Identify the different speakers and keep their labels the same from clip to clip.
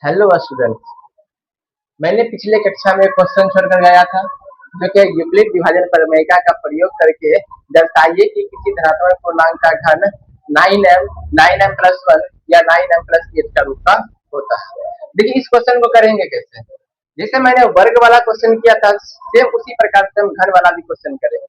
Speaker 1: Hello students. मैंने पिछले कक्षा में क्वेश्चन छोड़कर गया था जो कि यूक्लिड विभाजन प्रमेय का प्रयोग करके दर्शाइए कि किसी धनात्मक पूर्णांक का घन 9m या 9m+8 का रूप का होता है। देखिए इस क्वेश्चन को करेंगे कैसे। जैसे मैंने वर्ग वाला क्वेश्चन किया था सेम उसी प्रकार से हम घन वाला भी क्वेश्चन करेंगे।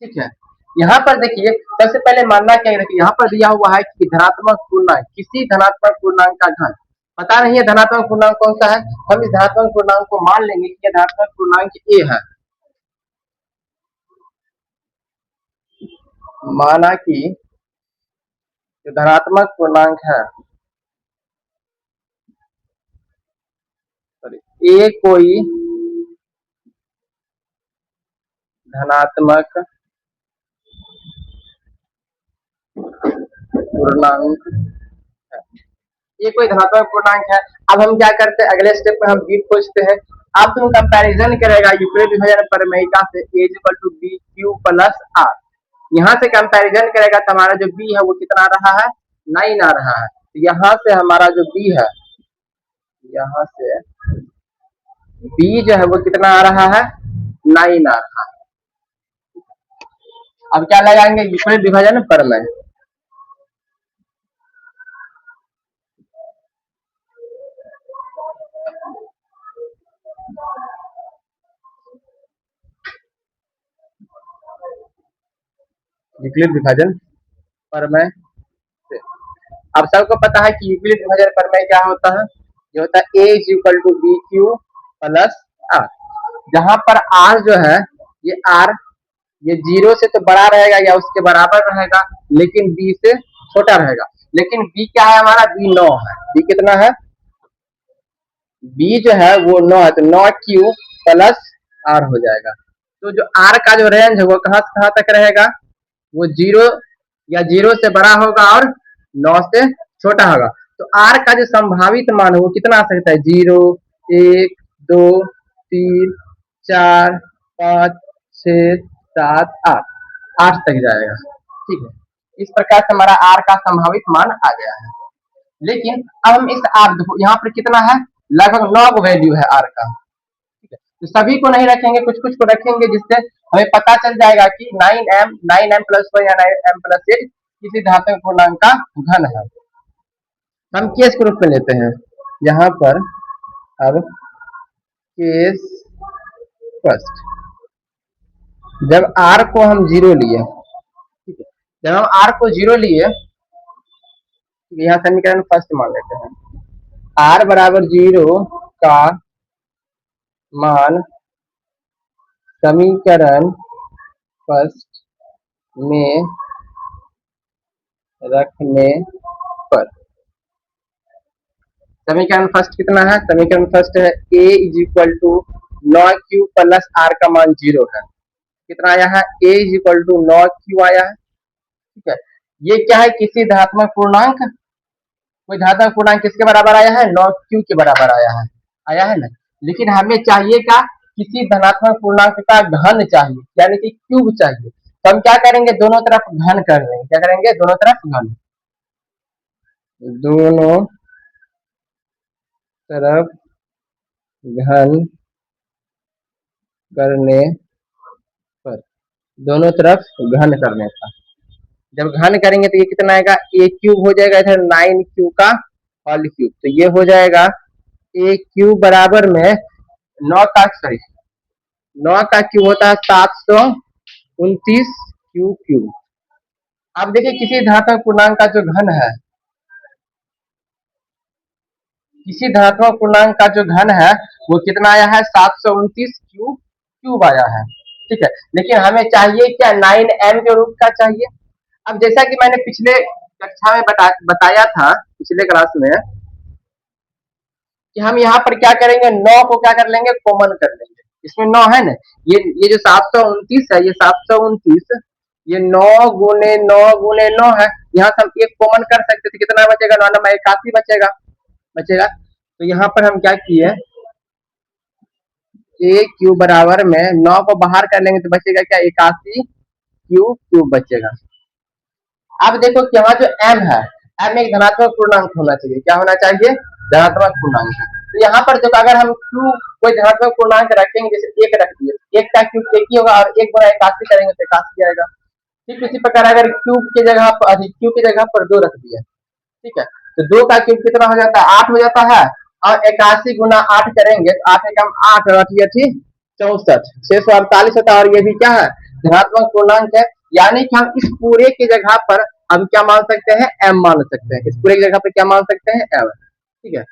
Speaker 1: ठीक है, यहाँ पर देखिए सबसे पहले मानना क्या है कि यहाँ पर दिया हुआ है कि धनात्मक पूर्णांक किसी धनात्मक पूर्णांक का घन पता नहीं है धनात्मक पूर्णांक कौन सा है। हम इस धनात्मक पूर्णांक को मान लेंगे कि यह धनात्मक पूर्णांक ए है। माना कि जो धनात्मक पूर्णांक है ए कोई धनात्मक पूर्णांक है। ये कोई धनात्मक पूर्णांक है। अब हम क्या करते हैं, अगले स्टेप में हम बी खोजते हैं। अब तुम कंपैरिजन करेगा यूक्लिड विभाजन प्रमेयिका से a = bq + r। यहाँ से कंपैरिजन करेगा तो हमारा जो b है वो कितना आ रहा है, 9 आ रहा है। तो यहाँ से हमारा जो b है, यहाँ से b जो है वो कितना आ रहा है, 9 आ रहा है। अब क्या लगाएंगे, यूक्लिड विभाजन प्रमेय। यूक्लिड विभाजन प्रमेय से अब सबको पता है कि यूक्लिड विभाजन प्रमेय क्या होता है। ये होता है a = bq + r। जहां पर r जो है ये r ये 0 से तो बड़ा रहेगा या उसके बराबर रहेगा, लेकिन b से छोटा रहेगा। लेकिन b क्या है हमारा, b 9 है। b कितना है, b जो है वो 9 है, तो 9q + r हो जाएगा। तो जो r का जो रेंज है वो कहां से कहां तक रहेगा, वो 0 या 0 से बड़ा होगा और 9 से छोटा होगा। तो r का जो संभावित मान है वो कितना आ सकता है, 0, 1, 2, 3, 4, 5, 6, 7, 8 तक जाएगा। ठीक है, इस प्रकार से हमारा r का संभावित मान आ गया है। लेकिन अब हम इस r यहाँ पर कितना है, लगभग 9 वैल्यू है r का। ठीक है, तो सभी को नहीं रखेंगे, कुछ कुछ को रखेंगे जिससे हमें पता चल जाएगा कि 9m+1 या 9m+8 किसी धात्मक पूर्णांक का घन है। हम केस के रूप में लेते हैं यहाँ पर। अब केस फर्स्ट, जब r को हम 0 लिए, ठीक है, जब हम r को 0 लिए, यहाँ समीकरण फर्स्ट मान लेते हैं। r = 0 का मान समीकरण फर्स्ट में रखने पर, समीकरण फर्स्ट कितना है, समीकरण फर्स्ट है a = 9q + r का मान 0 है। कितना आया है, a = 9q आया है। ठीक है, ये क्या है, किसी धनात्मक पूर्णांक, कोई धनात्मक पूर्णांक किसके बराबर आया है, 9q के बराबर आया है ना। लेकिन हमें चाहिए क्या, किसी धनात्मक पूर्णांक का घन चाहिए, यानी कि क्यूब चाहिए। तो हम क्या करेंगे, दोनों तरफ घन कर लेंगे। क्या करेंगे, दोनों तरफ घन, दोनों तरफ घन करने पर, दोनों तरफ घन करने पर जब घन करेंगे तो ये कितना आएगा, a क्यूब हो जाएगा, इधर 9q का होल क्यूब। तो ये हो जाएगा a क्यूब बराबर में 9 का क्यूब होता है 729 क्यूब। अब देखिए किसी धनात्मक पूर्णांक का जो घन है, किसी धनात्मक पूर्णांक का जो घन है वो कितना आया है, 729 क्यूब आया है। ठीक है, लेकिन हमें चाहिए क्या, 9m के रूप का चाहिए। अब जैसा कि मैंने पिछले कक्षा में बताया था, पिछले क्लास में, कि हम यहाँ पर क्या करेंगे, 9 को क्या कर लेंगे, कॉमन कर लेंगे। इसमें 9 है ना, ये जो 729 है, ये 729 ये 9 गुने 9 है। यहाँ से हम एक कॉमन कर सकते थे, कितना बचेगा, 9 में 81 बचेगा। तो यहाँ पर हम क्या किए, a क्यूब बराबर में 9 को बाहर कर लेंगे तो बचेगा क्या, 81 क्यूब बचेगा। अब देखो कि यहाँ जो m है, m एक धनात्मक पूर्णांक होना चाहिए। क्या होना चाहिए, धनात्मक पूर्णांक है। तो यहाँ पर जो अगर हम क्यू कोई धनात्मक पूर्णांक रखेंगे, जैसे एक रख दिए, एक का क्यूब एक ही होगा और एक गुणा 81 करेंगे तो 81 आएगा। ठीक इसी प्रकार अगर क्यूब की जगह पर क्यूब की जगह पर 2 रख दिए, ठीक है, तो 2 का क्यूब कितना हो जाता है, 8 हो जाता है, और 81 गुना 8 करेंगे तो 8 एकम 8 और 8 64, 648 होता है। और ये भी क्या है, धनात्मक पूर्णांक है, यानी कि हम इस पूरे की जगह पर हम क्या मान सकते हैं, m मान सकते हैं। इस पूरे की जगह पर क्या मान सकते हैं, m। ठीक है,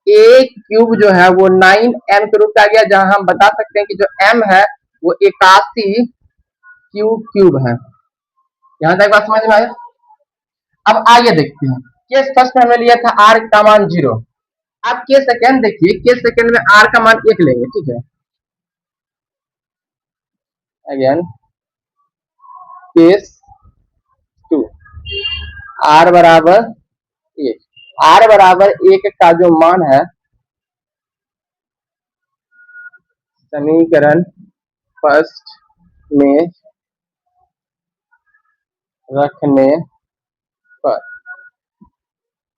Speaker 1: एक क्यूब जो है वो 9m के रूप में आ गया, जहां हम बता सकते हैं कि जो m है वो 81 क्यूब है। यहाँ तक बात समझ में आया। अब आगे देखते हैं, केस फर्स्ट में हमने लिया था r का मान 0। अब केस सेकंड देखिए, केस सेकंड में r का मान 1 लेंगे, ठीक है। अगेन केस 2, r बराबर 1, r बराबर 1 का जो मान है समीकरण फर्स्ट में रखने पर,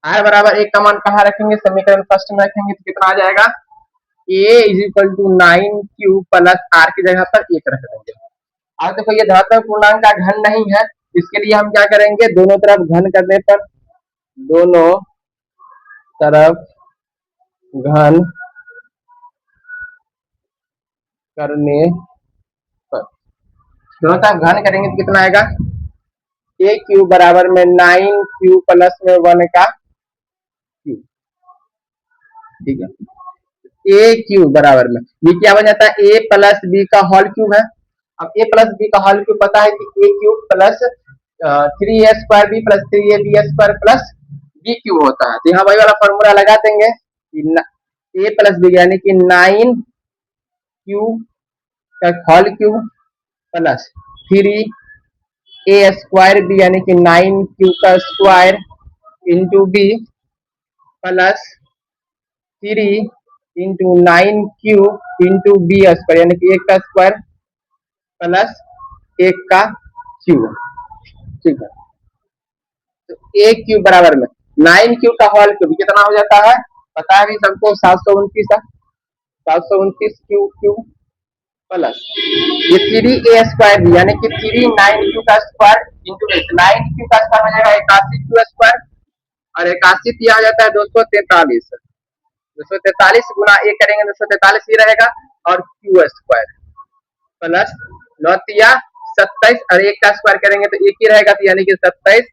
Speaker 1: r बराबर 1 का मान कहाँ रखेंगे, समीकरण फर्स्ट में रखेंगे तो कितना आ जाएगा, a is equal to 9q plus r की जगह पर 1 रख देंगे। अब देखो ये धनात्मक पूर्णांक का घन नहीं है, इसके लिए हम क्या करेंगे, दोनों तरफ घन करने पर, दोनों तरफ घन करने पर, दोनों तरफ घन करेंगे तो कितना आएगा, a क्यूब बराबर में 9q प्लस में 1 का क्यूब, ठीक है। a क्यूब बराबर में ये क्या बन जाता है, a प्लस b का होल क्यूब है। अब a प्लस b का होल क्यूब पता है कि a cube plus 3a square b plus 3ab square plus b cube होता है। तो यहाँ वही वाला फॉर्मूला लगा देंगे कि a प्लस b यानी कि 9q का whole cube plus 3a square b यानी कि 9q का स्क्वायर into b plus 3 into 9q into B square यानी कि 1 का स्क्वायर प्लस 1 का क्यूब, ठीक है। तो a क्यूब बराबर में 9q का होल क्यूब कितना हो जाता है, पता है भी सबको, 729 है, 729 क्यूब प्लस ये 3a स्क्वायर भी यानी कि 3 9q का स्क्वायर इंटू 9q का स्क्वायर हो जाएगा 81q स्क्वायर, और 81 दिया हो जाता है 243, 243 गुना 1 करेंगे 243 ही रहेगा, और क्यू स्क्वायर प्लस 9 तिया 27 और 1 का स्क्वायर करेंगे तो 1 ही रहेगा, तो यानी कि 27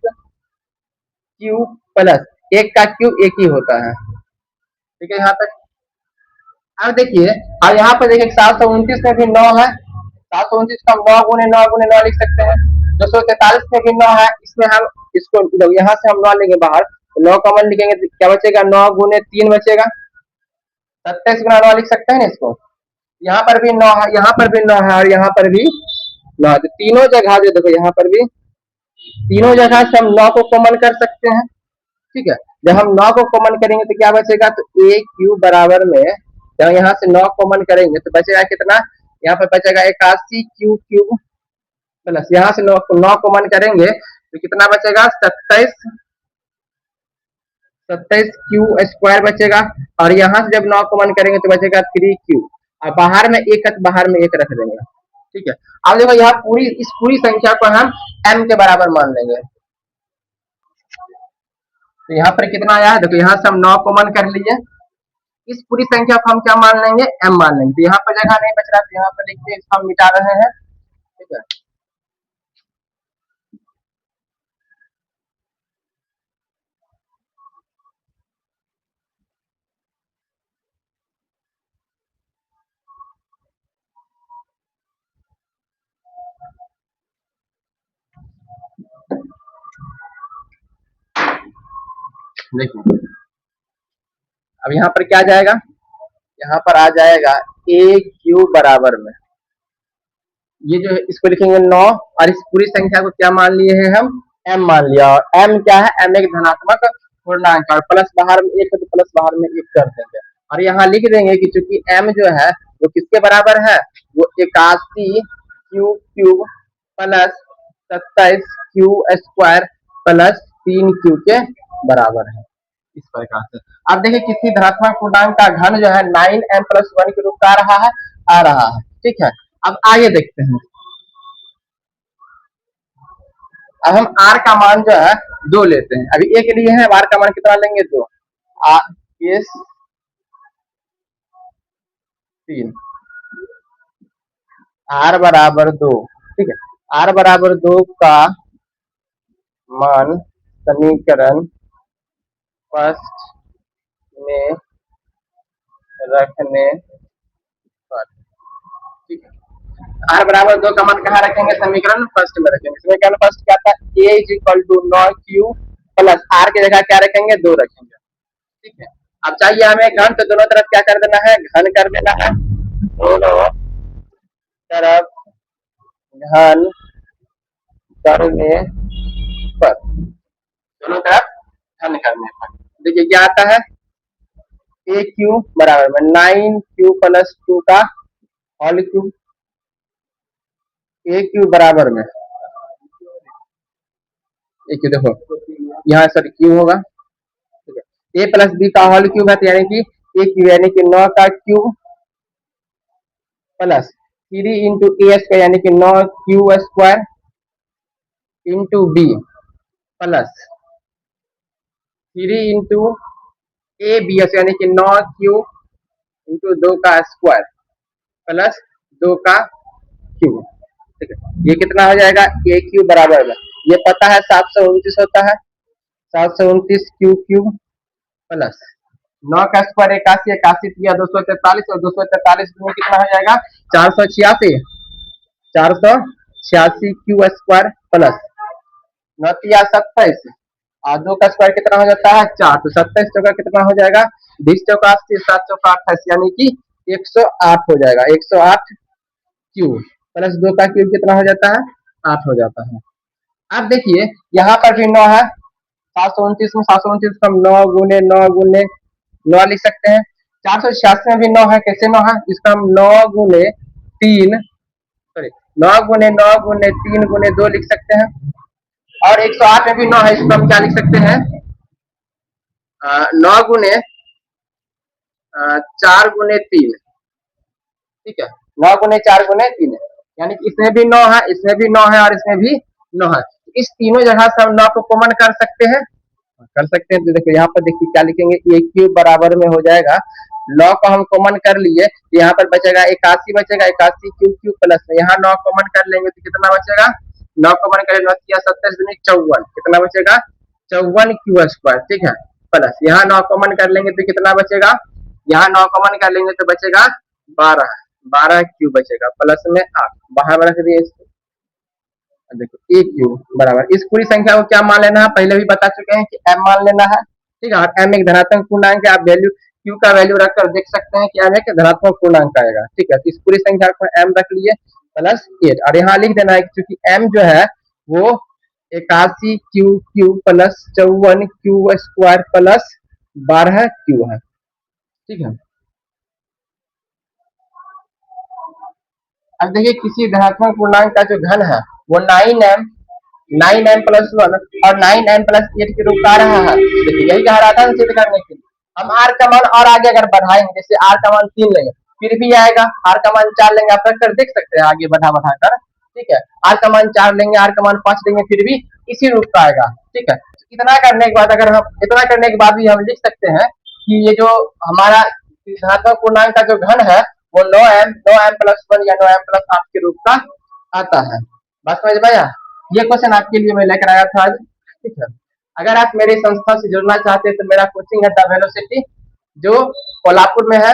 Speaker 1: क्यू प्लस 1 का क्यूब 1 ही होता है, ठीक है यहाँ तक। अब देखिए, अब यहाँ पर देखिए 729 में भी 9 है, 729 को हम 9 गुने 9 गुने 9 लिख सकते हैं। 243 में भी 9 है, इसमें हम इसको यहाँ से हम 9 लेंगे बाहर, 9 कॉमन लिखेंगे तो क्या बचेगा, 9 गुने 3 बचेगा, 27 गुना 9 लिख सकते हैं ना इसको। यहाँ पर भी 9 है, यहाँ पर भी 9 है, और यहाँ पर भी 9 है, तो तीनों जगह जो देखो यहाँ पर भी तीनों जगह से हम 9 को कॉमन कर सकते हैं, ठीक है। जब हम 9 को कॉमन करेंगे तो क्या बचेगा, तो a क्यूब बराबर में जब यहाँ से 9 कॉमन करेंगे तो बचेगा कितना, यहाँ पर बचेगा 81 क्यूब प्लस यहाँ से 9 कॉमन करेंगे तो कितना बचेगा, 27 क्यू स्क्वायर बचेगा, और यहाँ से जब 9 कॉमन करेंगे तो बचेगा 3q, और बाहर में 1 है तो बाहर में 1 रख देंगे, ठीक है। अब देखो यहाँ इस पूरी संख्या को हम m के बराबर मान लेंगे, तो यहाँ पर कितना आया है, देखो यहाँ से हम 9 कॉमन कर लिए, इस पूरी संख्या को हम क्या मान लेंगे, m मान लेंगे। तो यहाँ पर जगह नहीं बच रहा, तो यहाँ पर देखिए इसको हम मिटा रहे हैं, ठीक है। देखिए अब यहाँ पर क्या जाएगा, यहाँ पर आ जाएगा a क्यूब बराबर में, ये जो है इसको लिखेंगे 9, और इस पूरी संख्या को क्या मान लिए हैं हम, m मान लिया, और m क्या है, m एक धनात्मक पूर्णांक, और प्लस बाहर में 1 है तो प्लस बाहर में 1 कर देंगे, और यहाँ लिख देंगे कि चूंकि m जो है वो किसके बराबर है, वो 81 cube plus 27 Q square plus 3q के बराबर है। इस प्रकार से। अब देखिए किसी धनात्मक पूर्णांक का घन जो है 9m+1 के रूप का आ रहा है, ठीक है। अब आगे देखते हैं। अब हम r का मान जो है 2 लेते हैं, अभी एक लिए हैं, r का मान कितना लेंगे 2, केस 3, r बराबर 2, ठीक है। r बराबर 2 का मान समीकरण फर्स्ट में रखने पर, ठीक है। r बराबर 2 का मान कहाँ रखेंगे, समीकरण फर्स्ट में रखेंगे। समीकरण फर्स्ट क्या था, a is equal to 9q plus r की जगह क्या रखेंगे, 2 रखेंगे, ठीक है। अब चाहिए हमें घन, तो दोनों तरफ क्या कर देना है, घन कर देना है, दोनों तरफ घन करने पर, दोनों तरफ घन करने पर देखिए क्या आता है, ए क्यू बराबर में 9q प्लस 2 का होल क्यूब, ए क्यू बराबर में, ए क्यू देखो यहाँ सर क्यू होगा, ठीक है। ए प्लस बी का होल क्यूब है, तो यानी कि ए क्यू यानी कि 9 का cube plus 3 into A square यानी कि 9q square into B plus 3 into A B S यानी कि 9q इंटू 2 का स्क्वायर प्लस 2 का क्यूब, ठीक है। ये कितना हो जाएगा, ए क्यूब बराबर में, ये पता है 729 होता है, 729 क्यू क्यूब प्लस 9 का स्क्वायर 81, 81 किया 243, और 243 में कितना हो जाएगा 486, 486 क्यू स्क्वायर प्लस 9 और 2 का स्क्वायर कितना हो जाता है 4, तो 27 चौका कितना हो जाएगा 20 चौका 80, 7 चौका 28 यानी कि 108 हो जाएगा, 108 क्यूब प्लस 2 का क्यूब कितना हो जाता है 8 हो जाता है। अब देखिए यहाँ पर भी 9 है, 729 में 729 को हम 9 गुने 9 गुने 9 लिख सकते हैं। 486 में भी 9 है, कैसे 9 है, इसका हम 9 गुने 3 सॉरी 9 गुने 9 गुने 3 गुने 2 लिख सकते हैं, और 108 में भी 9 है, इसको हम क्या लिख सकते हैं 9 गुने 4 गुने 3, ठीक है, 9 गुने 4 गुने 3 है, यानी कि इसमें भी 9 है, इसमें भी 9 है, और इसमें भी 9 है। इस तीनों जगह से हम 9 को कॉमन कर सकते हैं, तो देखो यहाँ पर देखिए क्या लिखेंगे, ए क्यूब बराबर में हो जाएगा, 9 को हम कॉमन कर लिए, तो यहाँ पर बचेगा 81 बचेगा, 81 क्यूब क्यूब प्लस में यहाँ 9 कॉमन कर लेंगे तो कितना बचेगा, 9 कॉमन करें 9 किया 27 दूनी 54, कितना बचेगा 54 क्यू स्क्वायर, ठीक है, प्लस यहाँ 9 कॉमन कर लेंगे तो कितना बचेगा, यहाँ 9 कॉमन कर लेंगे तो बचेगा 12, 12 क्यू बचेगा प्लस में 8, बाहर में रख दिए इसको। देखो ए क्यू बराबर, इस पूरी संख्या को क्या मान लेना है, पहले भी बता चुके हैं कि m मान लेना है, ठीक है। और m एक धनात्मक पूर्णांक है, आप वैल्यू q का वैल्यू रखकर देख सकते हैं कि m एक धनात्मक पूर्णांक आएगा, ठीक है। तो इस पूरी संख्या को m रख लिए प्लस 8, और यहाँ लिख देना है क्योंकि m जो है वो 81 Q Q plus 54 Q square plus 12 Q है, ठीक है। अब देखिए किसी धनात्मक पूर्णांक का जो घन है वो 9m+1 और 9m+8 के रूप का आ रहा है, देखिए यही कह रहा था सिद्ध करने के लिए। हम r का मान और आगे अगर बढ़ाएंगे, जैसे r का मान 3 लेंगे फिर भी आएगा, r का मान 4 लेंगे, आप रख कर देख सकते हैं आगे बढ़ा बढ़ा कर, ठीक है। r का मान 4 लेंगे, r का मान 5 लेंगे, फिर भी इसी रूप का आएगा, ठीक है। इतना करने के बाद अगर हम इतना करने के बाद भी हम लिख सकते हैं कि ये जो हमारा धनात्मक पूर्णांक का जो घन है वो 9m+1 या 9m+8 के रूप का आता है। बस समझ में आया, ये क्वेश्चन आपके लिए मैं लेकर आया था आज, ठीक है। अगर आप मेरी संस्था से जुड़ना चाहते हैं तो मेरा कोचिंग है द वेलोसिटी, जो कोल्हापुर में है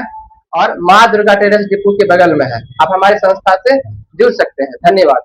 Speaker 1: और माँ दुर्गा टेरेस डिपो के बगल में है, आप हमारी संस्था से जुड़ सकते हैं। धन्यवाद।